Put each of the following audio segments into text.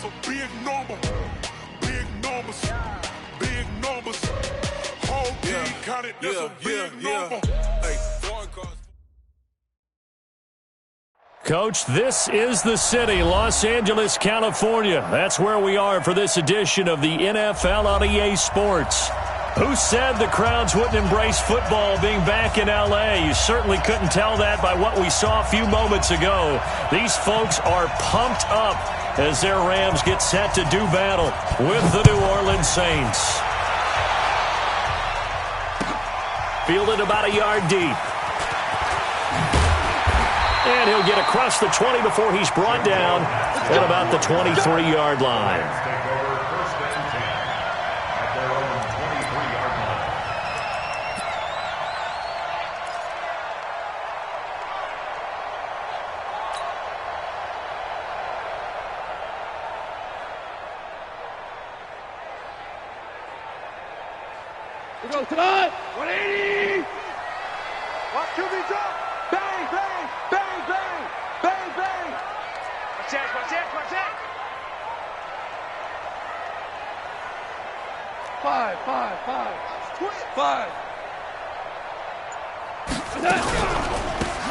That's a big number. Big numbers. Big numbers. Whole team counted. That's a big number. Hey, foreign cars. Coach, this is the city, Los Angeles, California. That's where we are for this edition of the NFL on EA Sports. Who said the crowds wouldn't embrace football being back in L.A.? You certainly couldn't tell that by what we saw a few moments ago. These folks are pumped up as their Rams get set to do battle with the New Orleans Saints. Fielded about a yard deep. And he'll get across the 20 before he's brought down at about the 23-yard line. We go tonight. 180. Watch QB drop. Bang, bang, bang, bang, bang, bang. Watch that, watch that, watch that. 5, 5, 5. 5.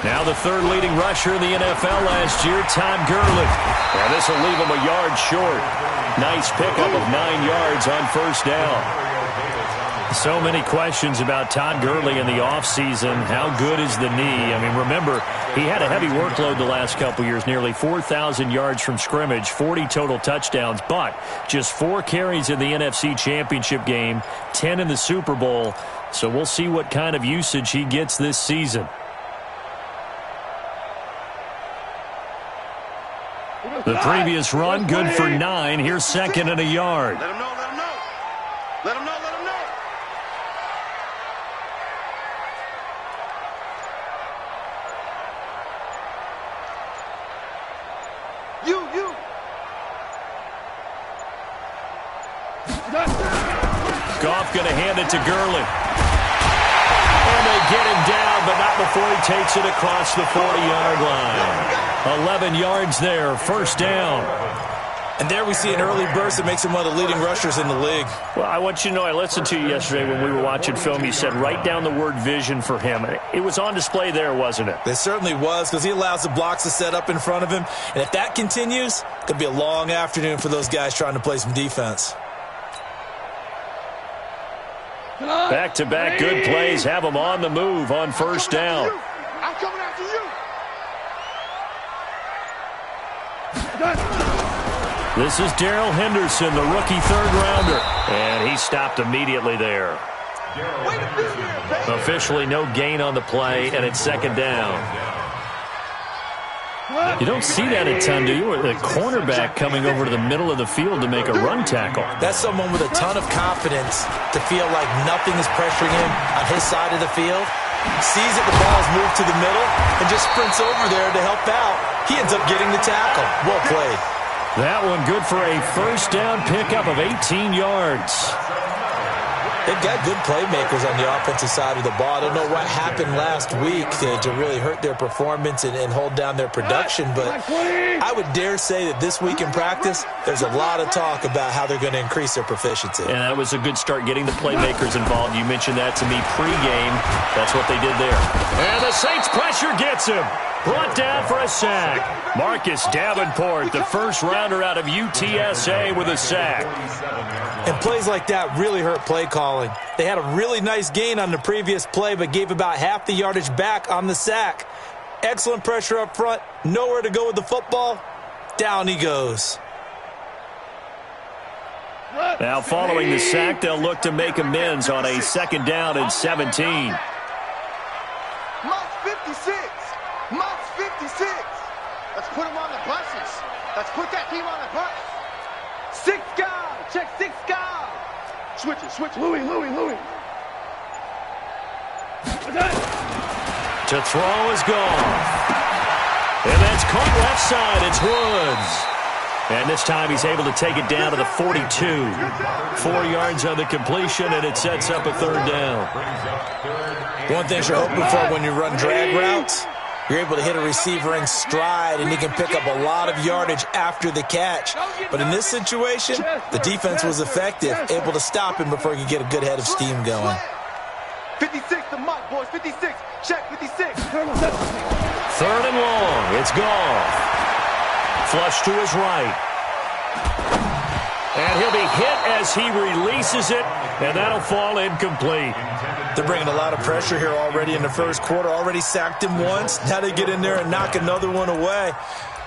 Now the third leading rusher in the NFL last year, Todd Gurley. And this will leave him a yard short. Nice pickup of 9 yards on first down. So many questions about Todd Gurley in the offseason. How good is the knee? I mean, remember, he had a heavy workload the last couple years, nearly 4,000 yards from scrimmage, 40 total touchdowns, but just 4 carries in the NFC Championship game, 10 in the Super Bowl. So we'll see what kind of usage he gets this season. The previous run, good for 9. Here's second and a yard. Let him know, let him know. Let him know, let him know. You. Goff going to hand it to Gurley. And they get him down, but not before he takes it across the 40-yard line. 11 yards there, first down. And there we see an early burst that makes him one of the leading rushers in the league. Well, I want you to know, I listened to you yesterday when we were watching film. You said write down the word vision for him. It was on display there, wasn't it? It certainly was, because he allows the blocks to set up in front of him. And if that continues, it could be a long afternoon for those guys trying to play some defense. Back-to-back good plays have him on the move on first down. I'm coming after you. This is Darrell Henderson, the rookie third-rounder. And he stopped immediately there. Officially no gain on the play, and it's second down. You don't see that a ton, do you? The cornerback coming over to the middle of the field to make a run tackle. That's someone with a ton of confidence to feel like nothing is pressuring him on his side of the field. Sees that the ball is moved to the middle and just sprints over there to help out. He ends up getting the tackle. Well played. That one good for a first down pickup of 18 yards. They've got good playmakers on the offensive side of the ball. I don't know what happened last week to really hurt their performance and hold down their production, but I would dare say that this week in practice, there's a lot of talk about how they're going to increase their proficiency. And that was a good start, getting the playmakers involved. You mentioned that to me pregame. That's what they did there. And the Saints pressure gets him. Brought down for a sack. Marcus Davenport, the first rounder out of UTSA, with a sack. And plays like that really hurt play calling. They had a really nice gain on the previous play, but gave about half the yardage back on the sack. Excellent pressure up front. Nowhere to go with the football. Down he goes. Now following the sack, they'll look to make amends on a second down and 17. Mark 56. Mark 56. Let's put him on the buses. Let's put that team on the bus. 6 guys. Check 6 guys. Switch it. Louis. To throw is gone. And that's caught left side. It's Woods. And this time he's able to take it down to the 42. 4 yards on the completion, and it sets up a third down. One thing you're hoping for when you run drag routes, You're able to hit a receiver in stride, and he can pick up a lot of yardage after the catch. But in this situation, the defense was effective, able to stop him before he could get a good head of steam going. 56 to Mike, boys. 56. Check 56. 3rd and long. It's Goff. Flush to his right. And he'll be hit as he releases it, and that'll fall incomplete. They're bringing a lot of pressure here already in the first quarter. Already sacked him once. Now they get in there and knock another one away.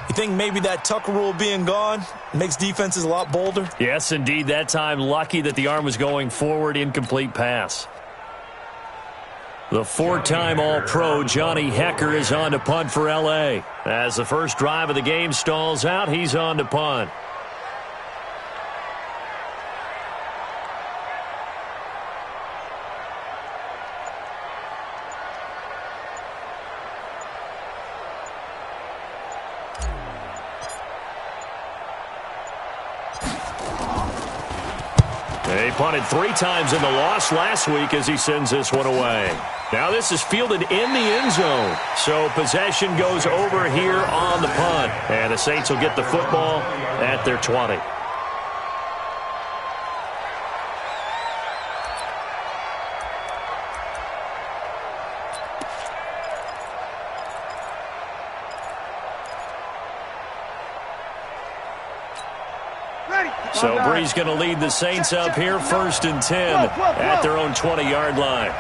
You think maybe that Tucker rule being gone makes defenses a lot bolder? Yes, indeed. That time, lucky that the arm was going forward. Incomplete pass. The 4-time All-Pro Johnny Hekker is on to punt for L.A. As the first drive of the game stalls out, he's on to punt. He punted 3 times in the loss last week as he sends this one away. Now this is fielded in the end zone. So possession goes over here on the punt. And the Saints will get the football at their 20. So Brees going to lead the Saints up here, 1st and 10 at their own 20-yard line.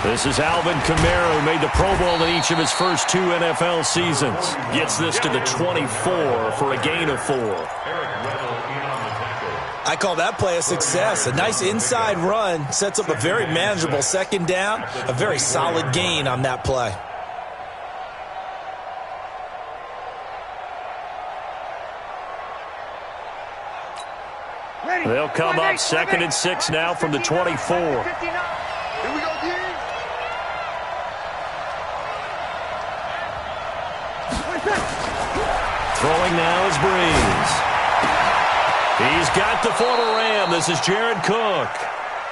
This is Alvin Kamara, who made the Pro Bowl in each of his first 2 NFL seasons. Gets this to the 24 for a gain of 4. I call that play a success. A nice inside run sets up a very manageable 2nd down. A very solid gain on that play. They'll come up 2nd and 6 now from the 24. Here we go, D. Throwing now is Brees. He's got the former Ram. This is Jared Cook.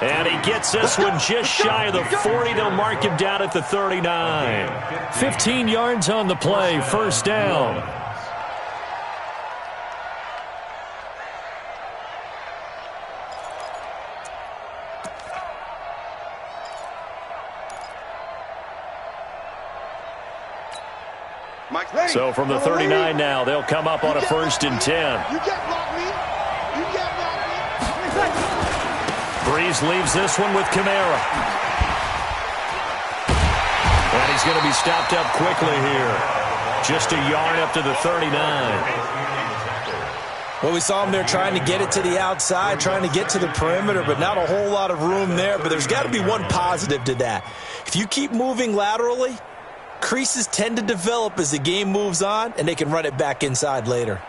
And he gets this one just shy of the 40. They'll mark him down at the 39. 15 yards on the play, 1st down. So from the 39 now, they'll come up on a 1st and 10. You can't block me. You can't block me. Brees leaves this one with Kamara. And he's going to be stopped up quickly here. Just a yard up to the 39. Well, we saw him there trying to get it to the outside, trying to get to the perimeter, but not a whole lot of room there. But there's got to be one positive to that. If you keep moving laterally, creases tend to develop as the game moves on, and they can run it back inside later.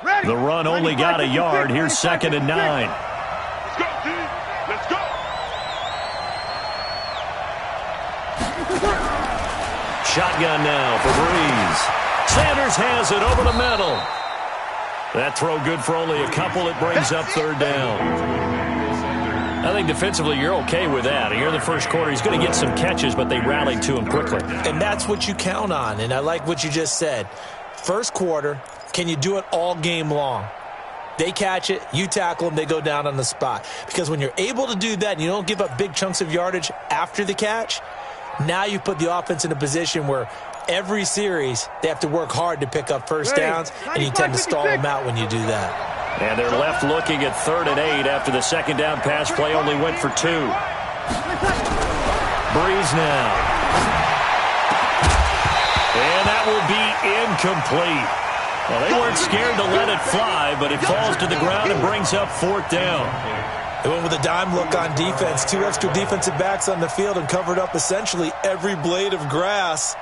The run only got a yard. Here's 2nd and 9. Let's go, D. Let's go. Shotgun now for Brees. Sanders has it over the middle. That throw good for only a couple. It brings up 3rd down. I think defensively you're okay with that. Here in the first quarter, he's going to get some catches, but they rallied to him quickly. And that's what you count on, and I like what you just said. First quarter, can you do it all game long? They catch it, you tackle them, they go down on the spot. Because when you're able to do that and you don't give up big chunks of yardage after the catch, now you put the offense in a position where every series they have to work hard to pick up 1st downs, and you tend to stall them out when you do that. And they're left looking at 3rd and 8 after the 2nd down pass play only went for 2. Brees now. And that will be incomplete. Well, they weren't scared to let it fly, but it falls to the ground and brings up 4th down. They went with a dime look on defense. 2 extra defensive backs on the field and covered up essentially every blade of grass.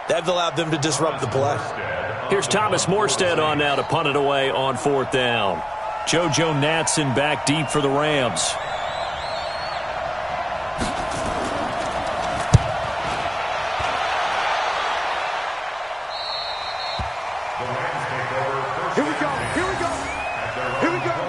That allowed them to disrupt the play. Here's Thomas Morstead on now to punt it away on 4th down. JoJo Natson back deep for the Rams. Here we go. Here we go. Here we go.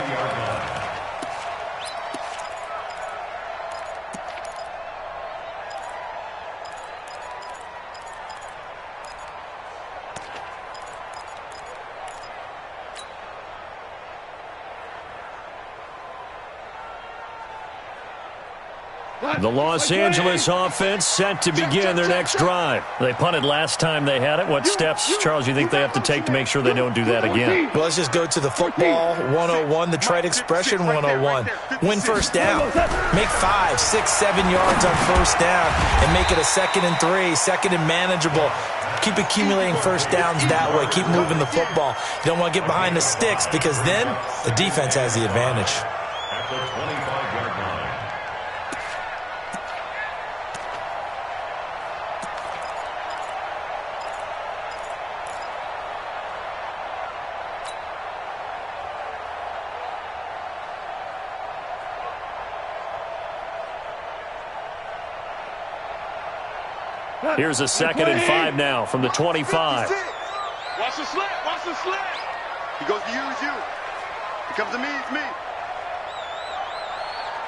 The Los Angeles offense set to begin their next drive. They punted last time they had it. What steps, Charles, you think they have to take to make sure they don't do that again? Well, let's just go to the football 101, the trite expression 101. Win first down. Make 5, 6, 7 yards on first down and make it a 2nd and 3, 2nd and manageable. Keep accumulating first downs that way. Keep moving the football. You don't want to get behind the sticks because then the defense has the advantage. Here's a 2nd and 5 now from the 25. Watch the slip. Watch the slip. He goes to you, it's you. He comes to me, it's me.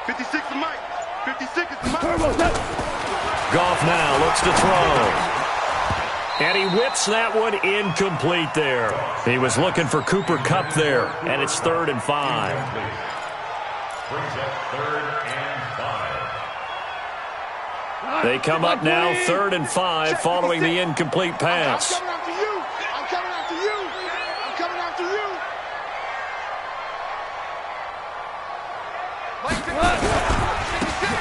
56 is Mike. 56 is the Mike. Goff now looks to throw. And he whips that one incomplete there. He was looking for Cooper Kupp there. And it's 3rd and 5. Brings up 3rd and 5. They come up now 3rd and 5 following the incomplete pass. I'm coming after you. I'm coming after you. I'm coming after you.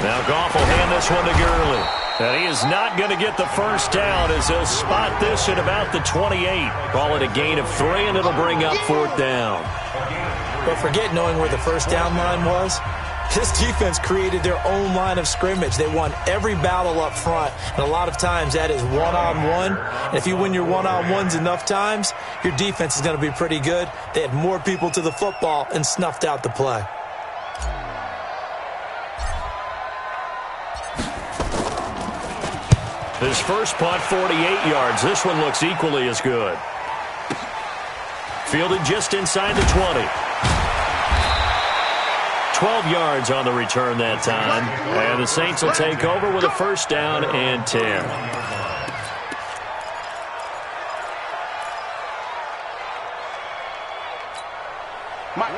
Now Goff will hand this one to Gurley. And he is not going to get the first down as they'll spot this at about the 28. Call it a gain of 3, and it'll bring up 4th down. But forget knowing where the first down line was. This defense created their own line of scrimmage. They won every battle up front, and a lot of times that is one-on-one. And if you win your one-on-ones enough times, your defense is going to be pretty good. They had more people to the football and snuffed out the play. His first punt, 48 yards. This one looks equally as good. Fielded just inside the 20. 12 yards on the return that time. And the Saints will take over with a first down and 10.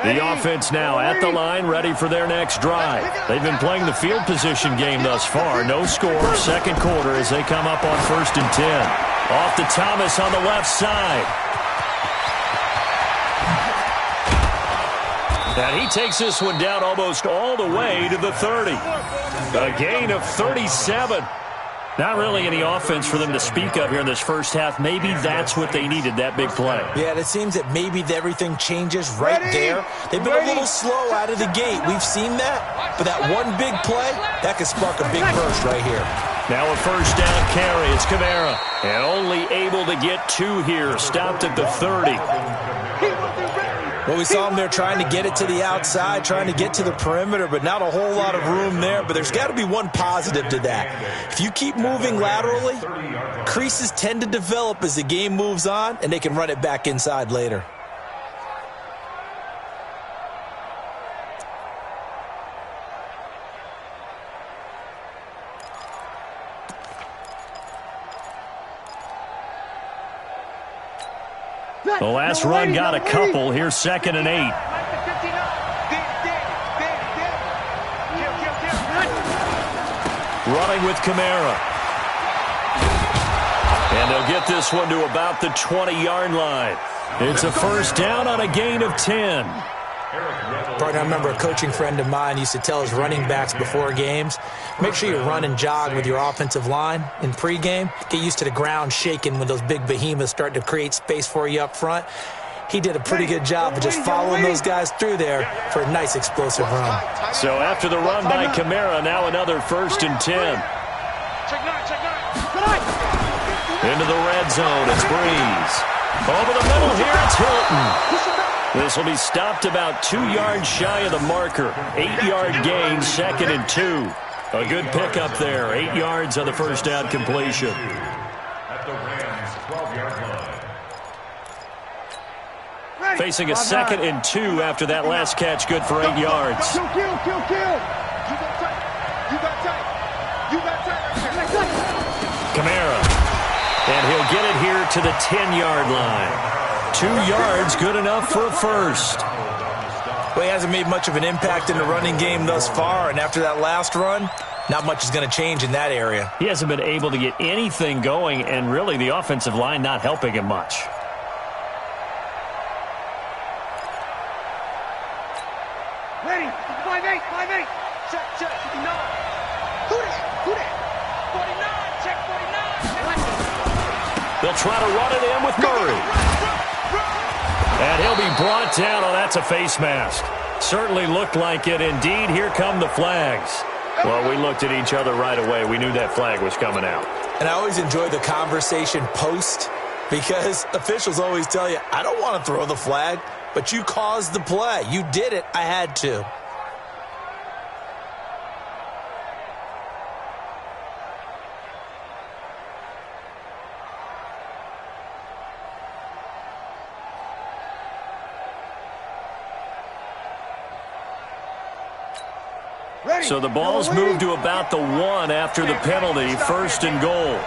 The offense now at the line, ready for their next drive. They've been playing the field position game thus far. No score, 2nd quarter as they come up on 1st and 10. Off to Thomas on the left side. And he takes this one down almost all the way to the 30. A gain of 37. Not really any offense for them to speak of here in this first half. Maybe that's what they needed, that big play. Yeah, it seems that maybe everything changes right there. They've been a little slow out of the gate. We've seen that. But that one big play, that could spark a big burst right here. Now a first down carry. It's Kamara. And only able to get 2 here. Stopped at the 30. Well, we saw him there trying to get it to the outside, trying to get to the perimeter, but not a whole lot of room there. But there's got to be one positive to that. If you keep moving laterally, creases tend to develop as the game moves on, and they can run it back inside later. The last run got a couple. Here's 2nd and 8. Running with Kamara. And they'll get this one to about the 20-yard line. It's a first down on a gain of 10. Partner, I remember a coaching friend of mine used to tell his running backs before games, make sure you run and jog with your offensive line in pregame. Get used to the ground shaking when those big behemoths start to create space for you up front. He did a pretty good job of just following those guys through there for a nice explosive run. So after the run by Kamara, now another 1st and 10. Into the red zone, it's Breeze. Over the middle here, it's Hilton. This will be stopped about 2 yards shy of the marker. 8-yard gain, 2nd and 2. A good pickup there. 8 yards on the first down completion. At the Rams' 12-yard line. Facing a 2nd and 2 after that last catch, good for 8 yards. Kill. You got tight. Kamara. And he'll get it here to the 10-yard line. 2 yards, good enough for a first. Well, he hasn't made much of an impact in the running game thus far, and after that last run, Not much is going to change in that area. He hasn't been able to get anything going, and really the offensive line not helping him much. Ready, 5-8, 5-8. Check, 59. Who that? 49, check 49. They'll try to run it in with Murray. And he'll be brought down. Oh, that's a face mask. Certainly looked like it. Indeed, here come the flags. Well, we looked at each other right away. We knew that flag was coming out. And I always enjoy the conversation post because officials always tell you, I don't want to throw the flag, but you caused the play. You did it. I had to. So the ball's moved to about the 1 after the penalty, 1st and goal.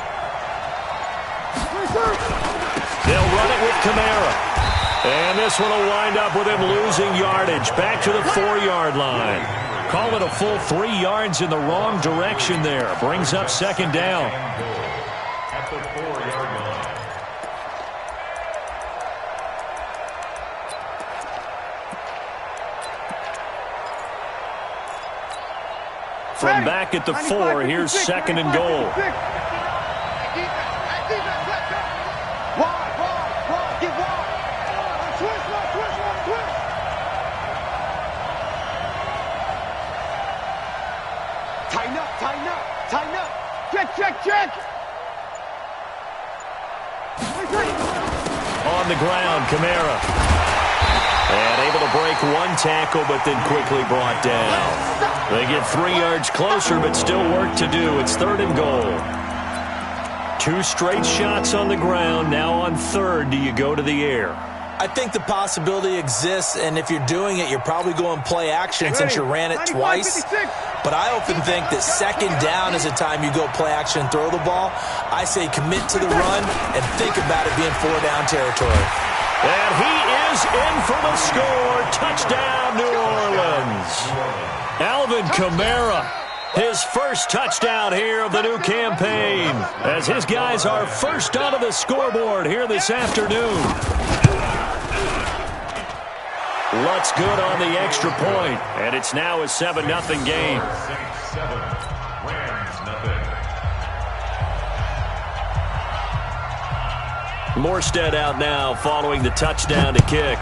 They'll run it with Kamara. And this one will wind up with him losing yardage back to the 4-yard line. Call it a full 3 yards in the wrong direction there. Brings up 2nd down. At the 4-yard line. From back at the 4, here's 2nd and goal. Wide, get wide. Twist. Tighten up. Check. On the ground, Kamara. And able to break 1 tackle, but then quickly brought down. They get 3 yards closer, but still work to do. It's 3rd and goal. 2 straight shots on the ground. Now on 3rd, do you go to the air? I think the possibility exists, and if you're doing it, you're probably going play action since you ran it twice. But I often think that 2nd down is a time you go play action and throw the ball. I say commit to the run and think about it being 4-down territory. And he is in for the score. Touchdown, New Orleans. Alvin Kamara, his first touchdown here of the new campaign, as his guys are first onto the scoreboard here this afternoon. Lutz good on the extra point, and it's now a 7-0 game. Saints 7, Rams nothing. Morstead out now following the touchdown to kick.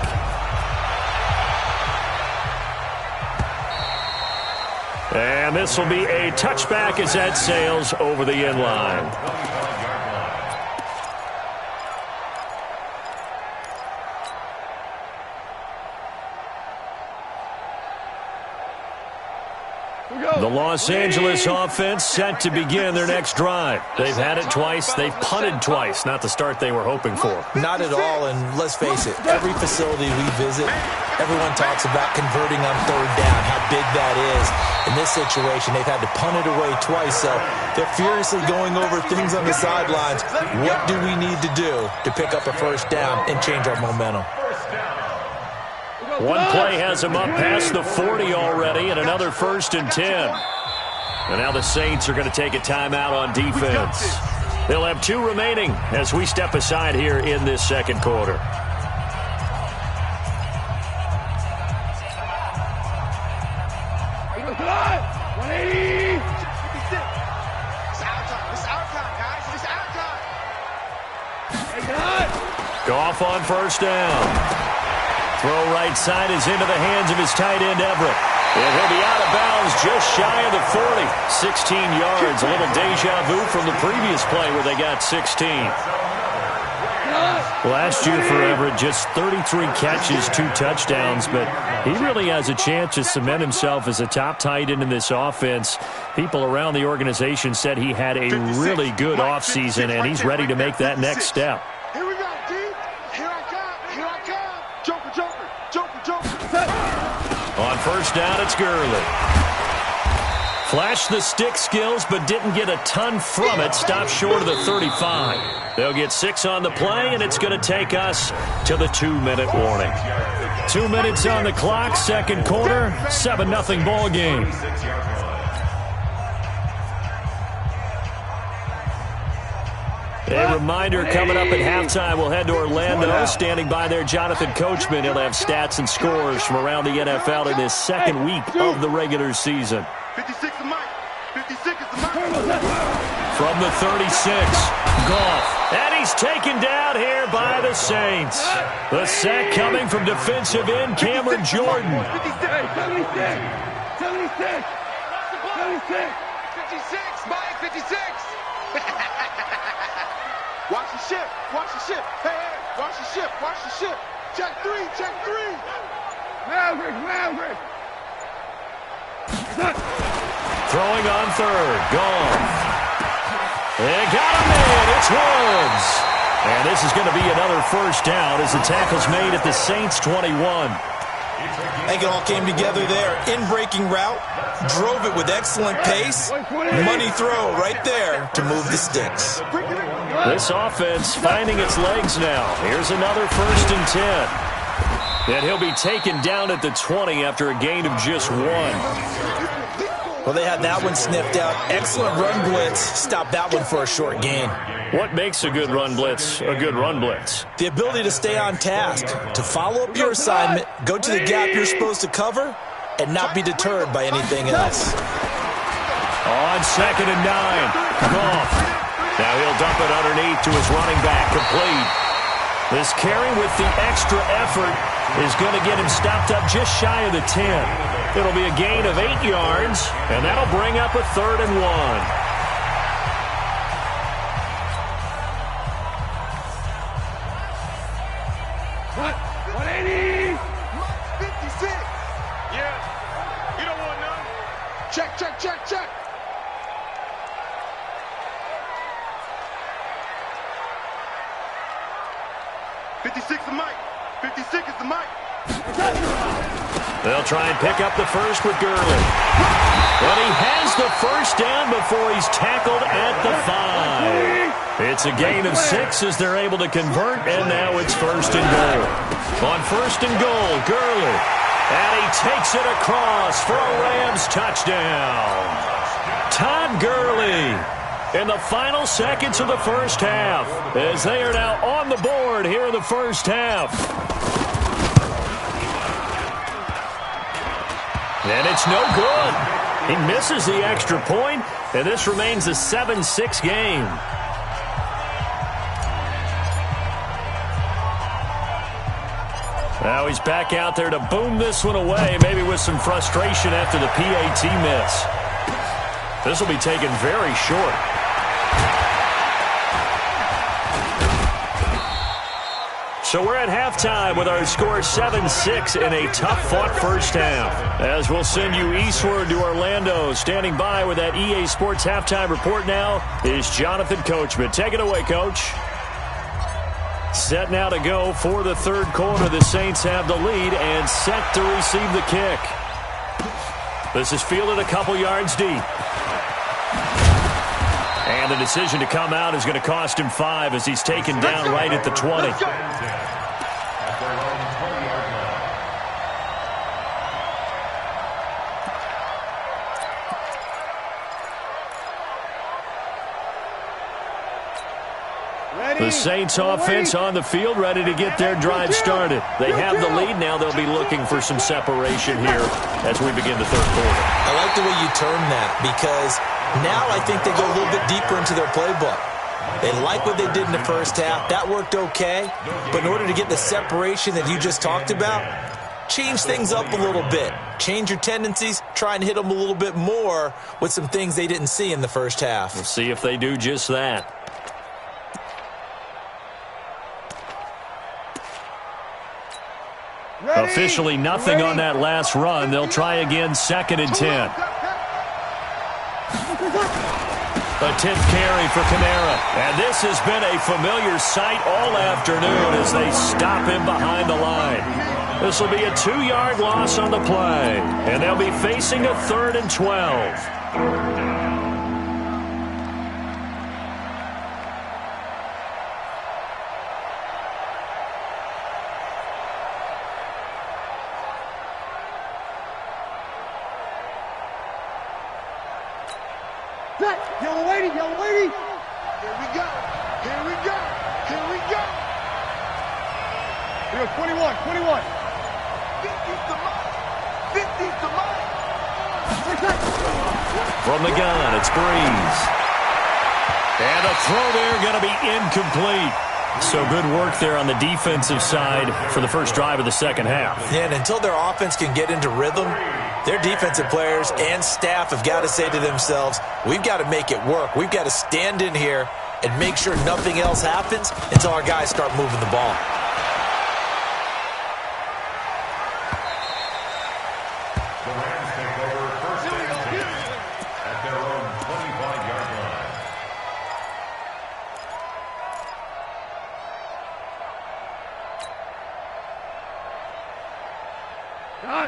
And this will be a touchback as that sails over the end line. The Los Angeles offense set to begin their next drive. They've had it twice. They've punted twice. Not the start they were hoping for. Not at all, and let's face it, every facility we visit, everyone talks about converting on 3rd down, how big that is. In this situation, they've had to punt it away twice, so they're furiously going over things on the sidelines. What do we need to do to pick up a 1st down and change our momentum? One play has him up past the 40 already, and another 1st and 10. And now the Saints are going to take a timeout on defense. They'll have 2 remaining as we step aside here in this 2nd quarter. Goff on 1st down. Throw right side is into the hands of his tight end, Everett. And he'll be out of bounds just shy of the 40. 16 yards. A little deja vu from the previous play where they got 16. Last year for Everett, just 33 catches, 2 touchdowns, but he really has a chance to cement himself as a top tight end in this offense. People around the organization said he had a really good offseason, and he's ready to make that next step. Here we go, D. Here I come. Joker. On 1st down, it's Gurley. Flashed the stick skills, but didn't get a ton from it. Stopped short of the 35. They'll get 6 on the play, and it's going to take us to the 2-minute warning. 2 minutes on the clock, 2nd quarter, 7-0 ball game. A reminder coming up at halftime, we'll head to Orlando. Standing by there, Jonathan Coachman. He'll have stats and scores from around the NFL in his second week of the regular season. 56 is Mike. 56 is the Mike. From the 36, Goff. And he's taken down here by the Saints. The sack coming from defensive end Cameron Jordan. 76, 76, 56, Mike, 56. Watch the ship, watch the ship. Hey, hey, watch the ship, watch the ship. Check three, check three. Maverick. Throwing on third, Goff. They got him in, it's Woods. And this is going to be another first down as the tackle's made at the Saints' 21. I think it all came together there. In-breaking route, drove it with excellent pace. Money throw right there to move the sticks. This offense finding its legs now. Here's another 1st and 10. And he'll be taken down at the 20 after a gain of just 1. Well, they had that one sniffed out. Excellent run blitz. Stop that one for a short gain. What makes a good run blitz a good run blitz? The ability to stay on task, to follow up your assignment, go to the gap you're supposed to cover, and not be deterred by anything else. On 2nd and 9, Goff. Now he'll dump it underneath to his running back, complete. This carry with the extra effort is going to get him stopped up just shy of the 10. It'll be a gain of 8 yards, and that'll bring up a 3rd and 1. What? 180. 56. Yeah. You don't want none. Check. 56 is Mike. 56 is the Mike. They'll try and pick up the first with Gurley. But he has the first down before he's tackled at the 5. It's a gain of 6 as they're able to convert, and now it's 1st and goal. On 1st and goal, Gurley. And he takes it across for a Rams touchdown. Todd Gurley in the final seconds of the first half as they are now on the board here in the first half. And it's no good. He misses the extra point, and this remains a 7-6 game. Now he's back out there to boom this one away, maybe with some frustration after the PAT miss. This will be taken very short. So we're at halftime with our score 7-6 in a tough-fought first half. As we'll send you eastward to Orlando. Standing by with that EA Sports halftime report now is Jonathan Coachman. Take it away, Coach. Set now to go for the third quarter. The Saints have the lead and set to receive the kick. This is fielded a couple yards deep. And the decision to come out is going to cost him 5 as he's taken down right at the 20. The Saints offense on the field, ready to get their drive started. They have the lead. Now they'll be looking for some separation here as we begin the third quarter. I like the way you term that because now I think they go a little bit deeper into their playbook. They like what they did in the first half. That worked okay. But in order to get the separation that you just talked about, change things up a little bit. Change your tendencies. Try and hit them a little bit more with some things they didn't see in the first half. We'll see if they do just that. Ready. Officially nothing on that last run. They'll try again, 2nd and 10. A 10th carry for Kamara. And this has been a familiar sight all afternoon as they stop him behind the line. This will be a 2-yard loss on the play. And they'll be facing a 3rd and 12. Y'all waiting. Here we go. Here we go. Here we go. Here we go, 21, 21. 50's the mark. 50's the mark. From the gun, it's Breeze. And a throw there going to be incomplete. So good work there on the defensive side for the first drive of the second half. Yeah, and until their offense can get into rhythm, their defensive players and staff have got to say to themselves, we've got to make it work. We've got to stand in here and make sure nothing else happens until our guys start moving the ball. The Rams take over first and 10 at their own 25-yard line.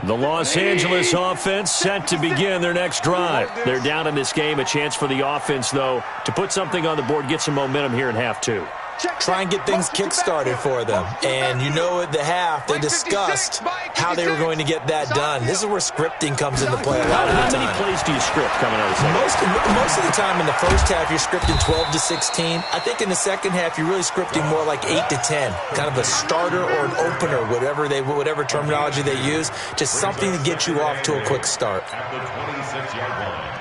The Los Angeles offense set to begin their next drive. They're down in this game. A chance for the offense, though, to put something on the board, get some momentum here in half two. Try and get things kick-started for them. And you know at the half, they discussed how they were going to get that done. This is where scripting comes into play a lot of the time. How many plays do you script coming out of the second half? Most of the time in the first half, you're scripting 12 to 16. I think in the second half, you're really scripting more like 8 to 10. Kind of a starter or an opener, whatever terminology they use. Just something to get you off to a quick start. At the 26-yard line.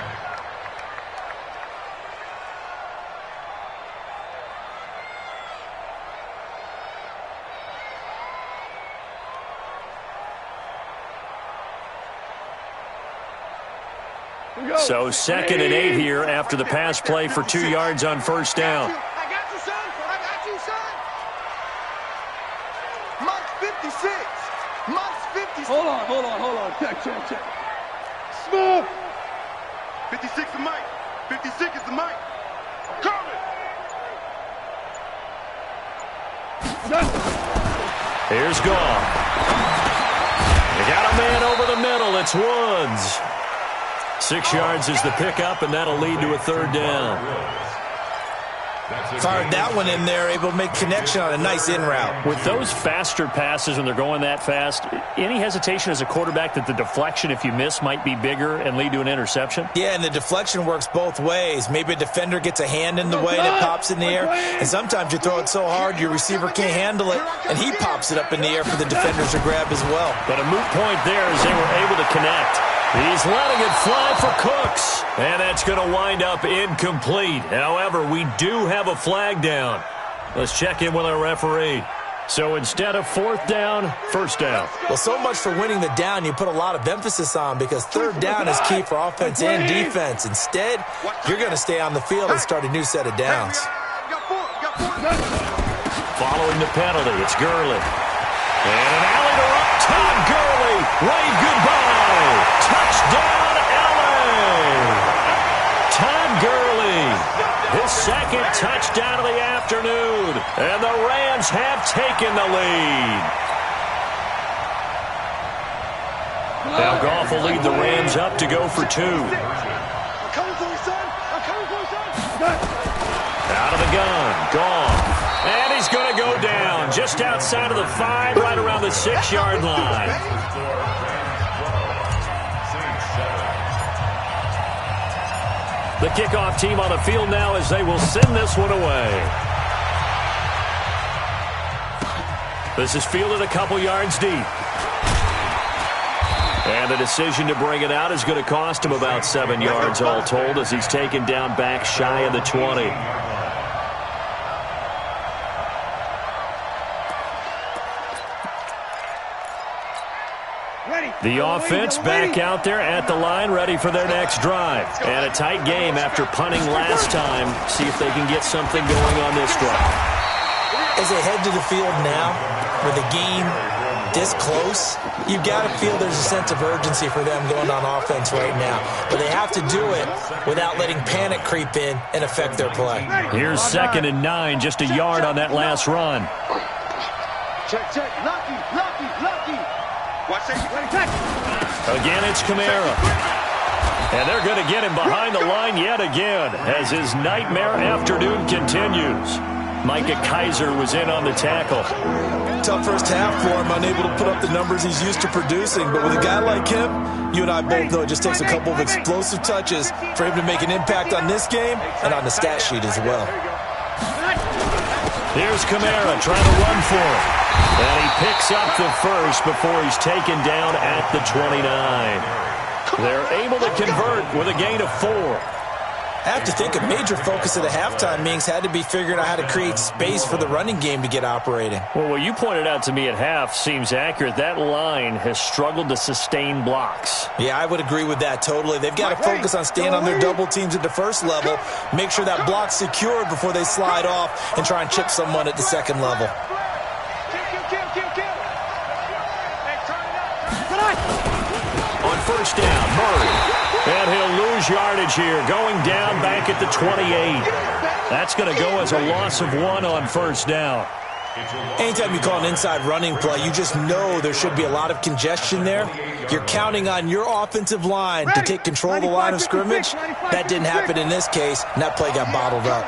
So 2nd and 8 here after the pass play for 2 yards on first down. I got you, son. I got you, son. Monk's 56. Monk's 56. Hold on. Check. Smooth. 56 is Mike. 56 is the Mike. Coming. Here's Goff. They got a man over the middle. It's Woods. 6 yards is the pickup, and that'll lead to a third down. Fired that one in there, able to make connection on a nice in route. With those faster passes when they're going that fast, any hesitation as a quarterback that the deflection, if you miss, might be bigger and lead to an interception? Yeah, and the deflection works both ways. Maybe a defender gets a hand in the way and it pops in the air, and sometimes you throw it so hard your receiver can't handle it, and he pops it up in the air for the defenders to grab as well. But a moot point there as they were able to connect. He's letting it fly for Cooks, and that's going to wind up incomplete. However, we do have a flag down. Let's check in with our referee. So instead of fourth down, first down. Well, so much for winning the down you put a lot of emphasis on, because third down is key for offense and defense. Instead, you're going to stay on the field and start a new set of downs. Following the penalty, it's Gurley. And an alley to right. Todd Gurley, wave goodbye. Touchdown, LA. Todd Gurley, his second touchdown of the afternoon. And the Rams have taken the lead. Now Goff will lead the Rams up to go for 2. I'm coming for you, son. I'm coming for you, son. Out of the gun, Goff. And he's going to go down just outside of the 5, right around the 6-yard line. The kickoff team on the field now as they will send this one away. This is fielded a couple yards deep. And the decision to bring it out is going to cost him about 7 yards all told as he's taken down back shy of the 20. The offense back out there at the line, ready for their next drive. And a tight game after punting last time. See if they can get something going on this drive. As they head to the field now, with the game this close, you've got to feel there's a sense of urgency for them going on offense right now. But they have to do it without letting panic creep in and affect their play. Here's 2nd and 9, just a yard on that last run. Check. Lucky. Watch that. Again, it's Kamara. And they're going to get him behind the line yet again as his nightmare afternoon continues. Micah Kaiser was in on the tackle. Tough first half for him, unable to put up the numbers he's used to producing. But with a guy like him, you and I both know it just takes a couple of explosive touches for him to make an impact on this game and on the stat sheet as well. Here's Kamara trying to run for it. And he picks up the first before he's taken down at the 29. They're able to convert with a gain of 4. I have to think a major focus of the halftime meetings had to be figuring out how to create space for the running game to get operating. Well, what you pointed out to me at half seems accurate. That line has struggled to sustain blocks. Yeah, I would agree with that totally. They've got to focus on staying on their double teams at the first level, make sure that block's secured before they slide off and try and chip someone at the second level. On first down, Murray. And he'll lose yardage here, going down back at the 28. That's going to go as a loss of 1 on first down. Anytime you call an inside running play, you just know there should be a lot of congestion there. You're counting on your offensive line to take control of the line of scrimmage. That didn't happen in this case, and that play got bottled up.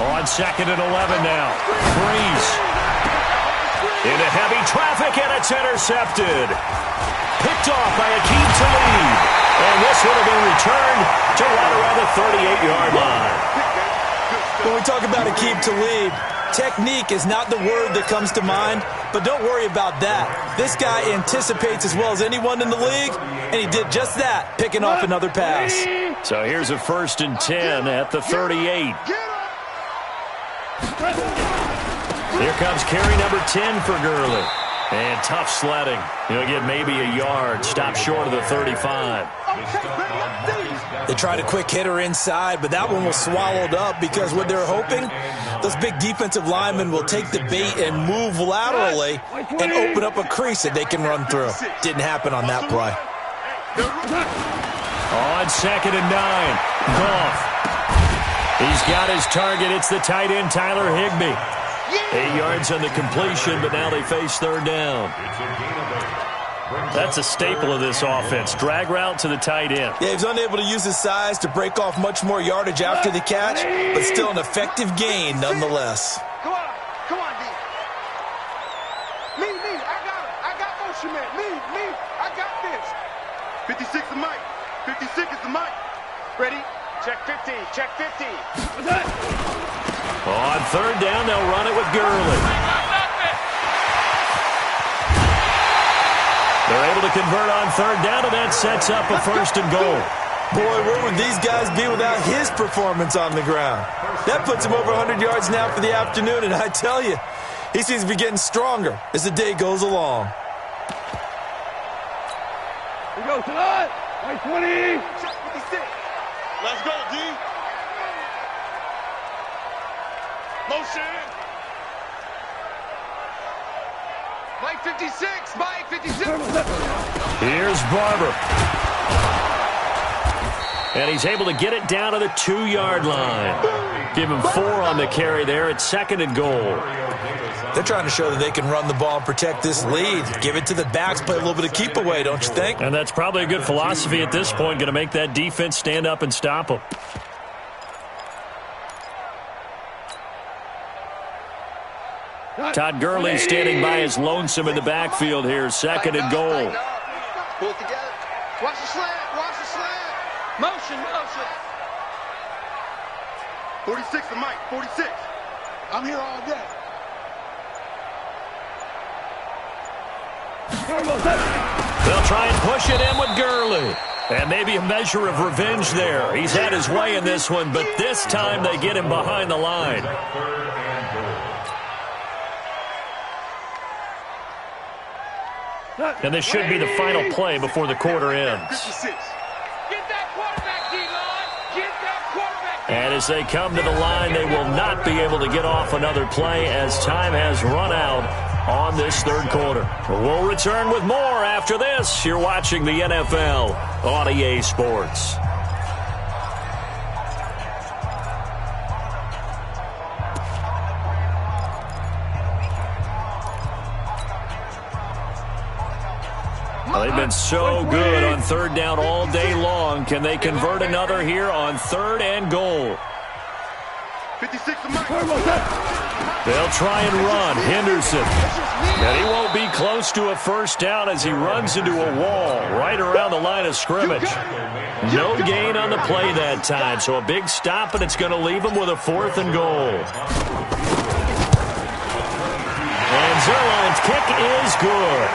On second and 11 now. Breeze. Into heavy traffic, and it's intercepted. Picked off by Akeem Talib. And this would have been returned to right around the 38-yard line. When we talk about Akeem Talib, technique is not the word that comes to mind, but don't worry about that. This guy anticipates as well as anyone in the league, and he did just that, picking off another pass. So here's a 1st and 10 at the 38. Here comes carry number 10 for Gurley. And tough sledding. He'll get maybe a yard. Stop short of the 35. They tried a quick hitter inside, but that one was swallowed up because what they're hoping, those big defensive linemen will take the bait and move laterally and open up a crease that they can run through. Didn't happen on that play. On second and 9, Goff. He's got his target. It's the tight end, Tyler Higbee. 8 yards on the completion, but now they face third down. That's a staple of this offense. Drag route to the tight end. Yeah, he's unable to use his size to break off much more yardage after the catch, but still an effective gain nonetheless. Come on, D. Me, I got it. I got motion, man. Me, I got this. 56 is Mike. 56 is the Mike. Ready? Check 50, check 50. What's that? On third down, they'll run it with Gurley. They're able to convert on third down, and that sets up a 1st and goal. Boy, where would these guys be without his performance on the ground? That puts him over 100 yards now for the afternoon, and I tell you, he seems to be getting stronger as the day goes along. Here we go, tonight. 20. Check 56. Let's go, D. Motion. Mike 56. Mike 56. Here's Barber. And he's able to get it down to the 2-yard line. Give him 4 on the carry there. It's 2nd and goal. They're trying to show that they can run the ball and protect this lead. Give it to the backs, play a little bit of keep away, don't you think? And that's probably a good philosophy at this point. Going to make that defense stand up and stop them. Todd Gurley standing by his lonesome in the backfield here. 2nd and goal. Pull it together. Watch the slant. Watch the slant. Motion. 46 to Mike. 46. I'm here all day. They'll try and push it in with Gurley. And maybe a measure of revenge there. He's had his way in this one, but this time they get him behind the line. And this should be the final play before the quarter ends. And as they come to the line, they will not be able to get off another play as time has run out on this third quarter. We'll return with more after this. You're watching the NFL on EA Sports. They've been so good on third down all day long. Can they convert another here on 3rd and goal? 56 to Mike. They'll try and run. Henderson. And he won't be close to a first down as he runs into a wall right around the line of scrimmage. No gain on the play that time, so a big stop, and it's going to leave him with a 4th and goal. And Zerline's kick is good.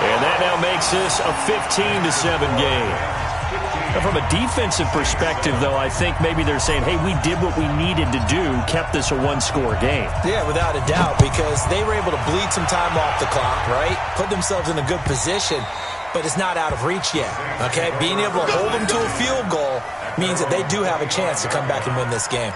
And that now makes this a 15-7 game. Now, from a defensive perspective, though, I think maybe they're saying, hey, we did what we needed to do, kept this a one-score game. Yeah, without a doubt, because they were able to bleed some time off the clock, right? Put themselves in a good position, but it's not out of reach yet, okay? Being able to hold them to a field goal means that they do have a chance to come back and win this game.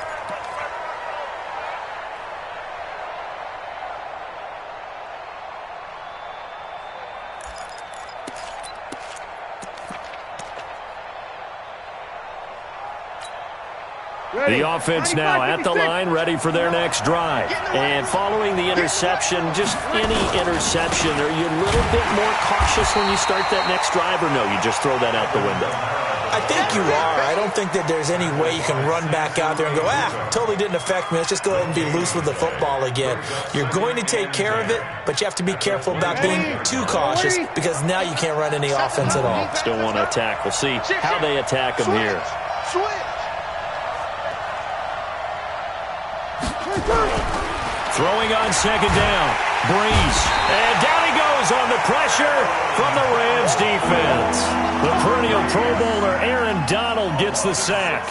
The offense now at the line, ready for their next drive. And following the interception, just any interception, are you a little bit more cautious when you start that next drive, or no, you just throw that out the window? I think you are. I don't think that there's any way you can run back out there and go, totally didn't affect me. Let's just go ahead and be loose with the football again. You're going to take care of it, but you have to be careful about being too cautious because now you can't run any offense at all. Still want to attack. We'll see how they attack them here. Throwing on second down. Breeze. And down he goes on the pressure from the Rams defense. The perennial Pro Bowler Aaron Donald gets the sack.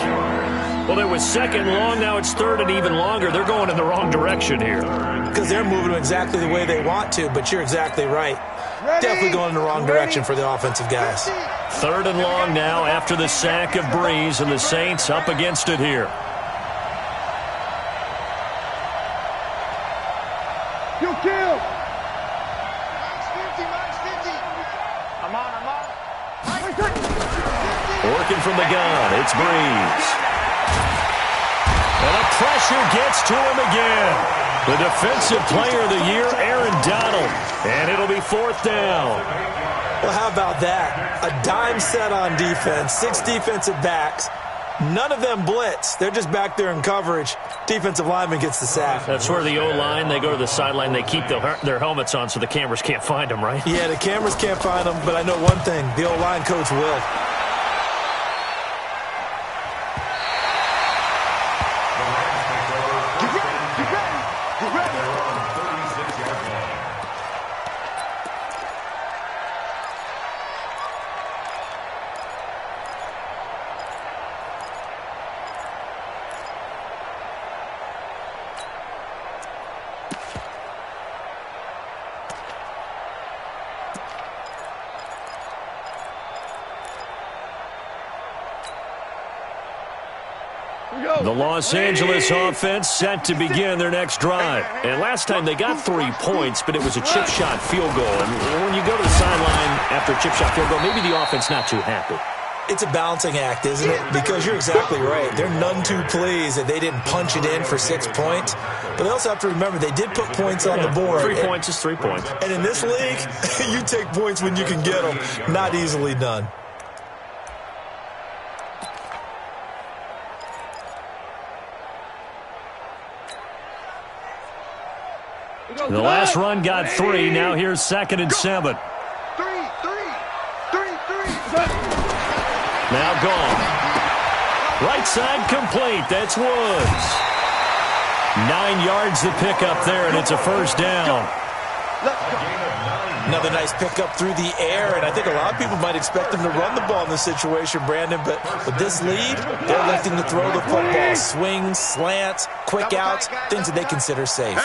Well, it was second long. Now it's third and even longer. They're going in the wrong direction here. Because they're moving exactly the way they want to, but you're exactly right. Definitely going in the wrong direction for the offensive guys. Third and long now after the sack of Breeze, and the Saints up against it here. Working from the gun, it's Breeze. And the pressure gets to him again. The defensive player of the year, Aaron Donald. And it'll be 4th down. Well, how about that? A dime set on defense, 6 defensive backs. None of them blitz. They're just back there in coverage. Defensive lineman gets the sack. That's where the O-line, they go to the sideline, they keep their helmets on so the cameras can't find them, right? Yeah, the cameras can't find them, but I know one thing. The O-line coach will. The Los Angeles offense set to begin their next drive. And last time they got 3 points, but it was a chip shot field goal. And when you go to the sideline after a chip shot field goal, maybe the offense not too happy. It's a balancing act, isn't it? Because you're exactly right. They're none too pleased that they didn't punch it in for 6 points. But they also have to remember they did put points on the board. 3 points is 3 points. And in this league, you take points when you can get them. Not easily done. The last run got 3. Now here's 2nd and 7. Now gone. Right side complete. That's Woods. 9 yards to pick up there, and it's a first down. Another nice pickup through the air, and I think a lot of people might expect them to run the ball in this situation, Brandon, but with this lead, they're electing to throw the football. Swings, slants, quick outs, things that they consider safe.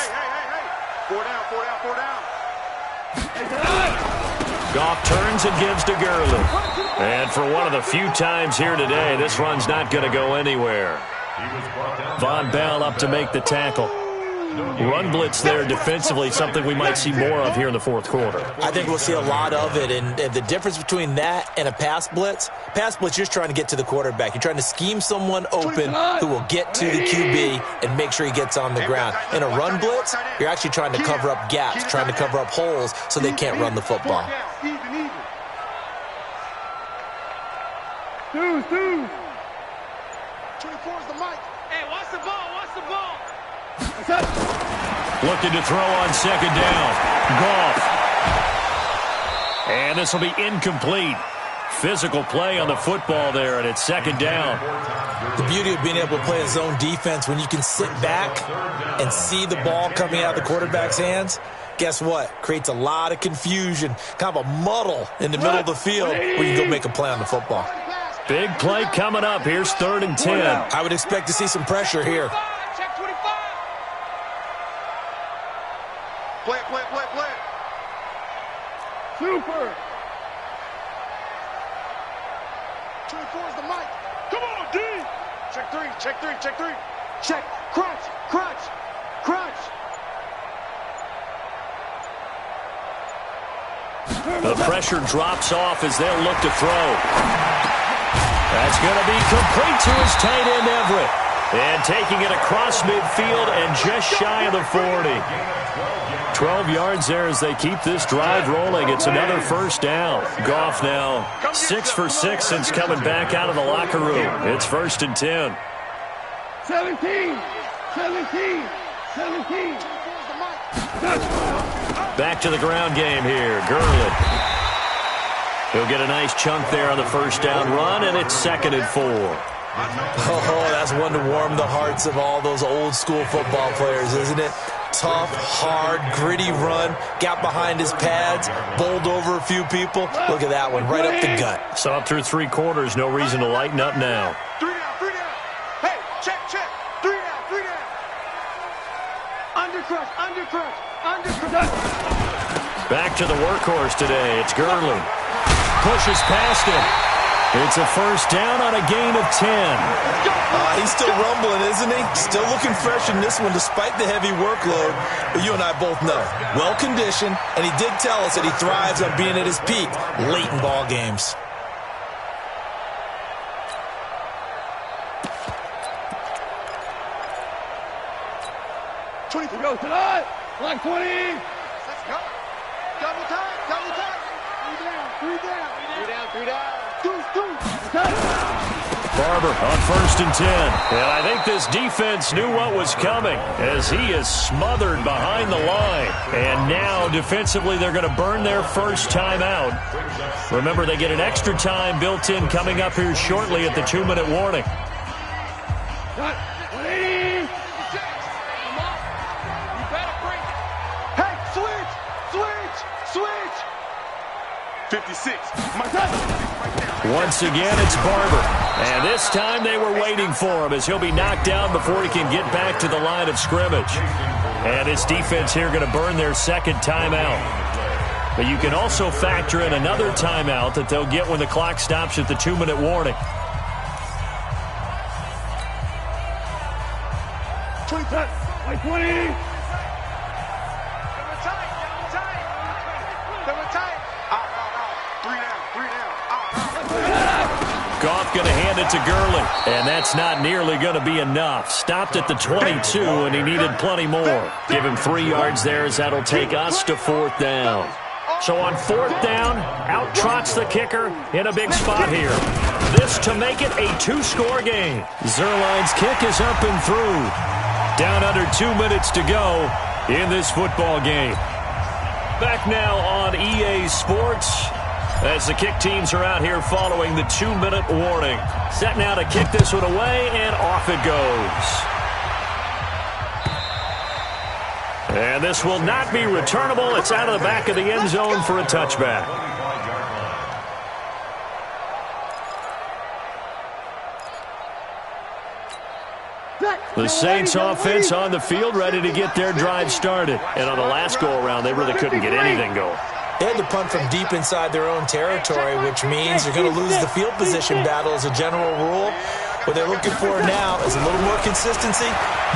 Goff turns and gives to Gurley. And for one of the few times here today, this run's not going to go anywhere. Von Bell up to make the tackle. Run blitz there defensively, something we might see more of here in the 4th quarter. I think we'll see a lot of it, and the difference between that and a pass blitz, you're just trying to get to the quarterback. You're trying to scheme someone open who will get to the QB and make sure he gets on the ground. In a run blitz, you're actually trying to cover up gaps, trying to cover up holes so they can't run the football. Dude. 24 is the mic. Hey, watch the ball. Looking to throw on second down. Goff. And this will be incomplete. Physical play on the football there, and it's second down. The beauty of being able to play a zone defense, when you can sit back and see the ball coming out of the quarterback's hands, guess what? Creates a lot of confusion, kind of a muddle in the middle of the field where you can go make a play on the football. Big play coming up. Here's 3rd and 10. I would expect to see some pressure here. Check 25. Play it, play it, play it, play it. Super. 24 is the mic. Come on, D. Check 3, check 3, check 3. Check. Crunch, crunch, crunch. The pressure drops off as they'll look to throw. That's going to be complete to his tight end, Everett. And taking it across midfield and just shy of the 40. 12 yards there as they keep this drive rolling. It's another first down. Goff now 6 for 6 since coming back out of the locker room. It's 1st and 10. 17. Back to the ground game here. Gurley. He'll get a nice chunk there on the first down run, and it's 2nd and 4. Oh, that's one to warm the hearts of all those old school football players, isn't it? Tough, hard, gritty run, got behind his pads, bowled over a few people. Look at that one, right up the gut. So up through 3 quarters, no reason to lighten up now. 3 down, 3 down. Hey, check, check. 3 down, 3 down. Undercrush, undercrush, undercrush. Back to the workhorse today. It's Gurley. Pushes past him. It's a first down on a gain of 10. He's still rumbling, isn't he? Still looking fresh in this one despite the heavy workload. But you and I both know, well-conditioned, and he did tell us that he thrives on being at his peak late in ball games. To go tonight. Like 20. Let's go. Double time, double time. 3 down, 3 down. 3 down, 3 down. Barber on 1st and 10. And I think this defense knew what was coming as he is smothered behind the line. And now defensively they're going to burn their first timeout. Remember, they get an extra time built in coming up here shortly at the 2-minute warning. Hey, switch, switch, switch. 56. My touch. Once again, it's Barber. And this time they were waiting for him as he'll be knocked down before he can get back to the line of scrimmage. And his defense here going to burn their 2nd timeout. But you can also factor in another timeout that they'll get when the clock stops at the 2-minute warning. 20. Like 20. Goff going to hand it to Gurley, and that's not nearly going to be enough. Stopped at the 22, and he needed plenty more. Give him 3 yards there as that'll take us to 4th down. So on 4th down, out trots the kicker in a big spot here. This to make it a 2-score game. Zerline's kick is up and through. Down under 2 minutes to go in this football game. Back now on EA Sports as the kick teams are out here following the 2-minute warning. Set now to kick this one away, and off it goes. And this will not be returnable. It's out of the back of the end zone for a touchback. The Saints offense on the field ready to get their drive started. And on the last go-around, they really couldn't get anything going. They had to punt from deep inside their own territory, which means they're going to lose the field position battle as a general rule. What they're looking for now is a little more consistency,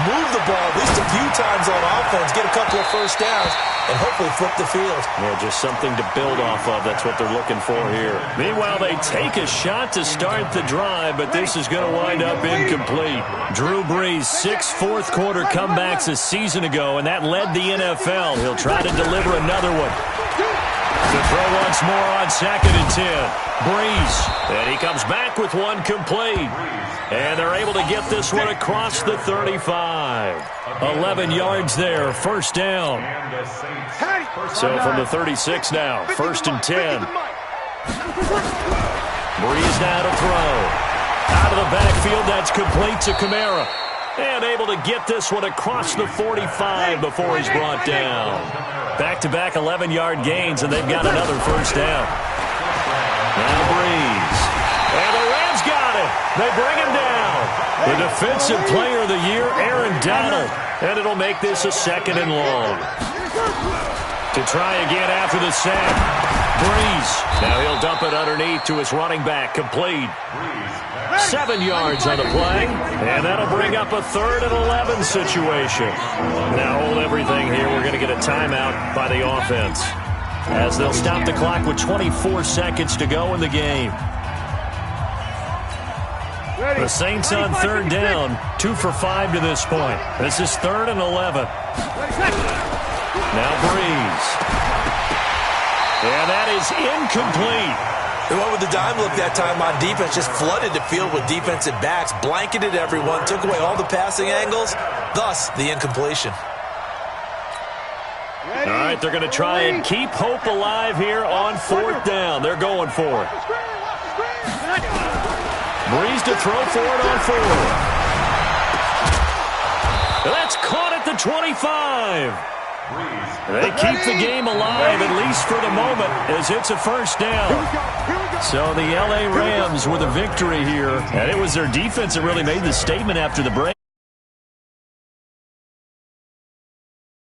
move the ball at least a few times on offense, get a couple of first downs, and hopefully flip the field. Yeah, just something to build off of. That's what they're looking for here. Meanwhile, they take a shot to start the drive, but this is going to wind up incomplete. Drew Brees, 6 fourth-quarter comebacks a season ago, and that led the NFL. He'll try to deliver another one. To throw once more on 2nd and 10. Breeze. And he comes back with one complete. And they're able to get this one across the 35. 11 yards there, first down. So from the 36 now, 1st and 10. Breeze now to throw. Out of the backfield, that's complete to Kamara. And able to get this one across the 45 before he's brought down. Back-to-back 11-yard gains, and they've got another first down. Now Breeze. And the Rams got it. They bring him down. The Defensive Player of the Year, Aaron Donald. And it'll make this a 2nd and long. To try again after the sack. Breeze. Now he'll dump it underneath to his running back. Complete. 7 yards on the play. And that'll bring up a 3rd and 11 situation. Now hold everything here. We're going to get a timeout by the offense, as they'll stop the clock with 24 seconds to go in the game. The Saints on 3rd down. 2 for 5 to this point. This is 3rd and 11. Now Breeze. And that is incomplete. They went with the dime look that time on defense, just flooded the field with defensive backs, blanketed everyone, took away all the passing angles, thus the incompletion. All right, they're going to try and keep hope alive here on 4th down. They're going for it. Breeze to throw for it on 4. That's caught at the 25. They keep the game alive, at least for the moment, as it's a first down. So the L.A. Rams with a victory here. And it was their defense that really made the statement after the break.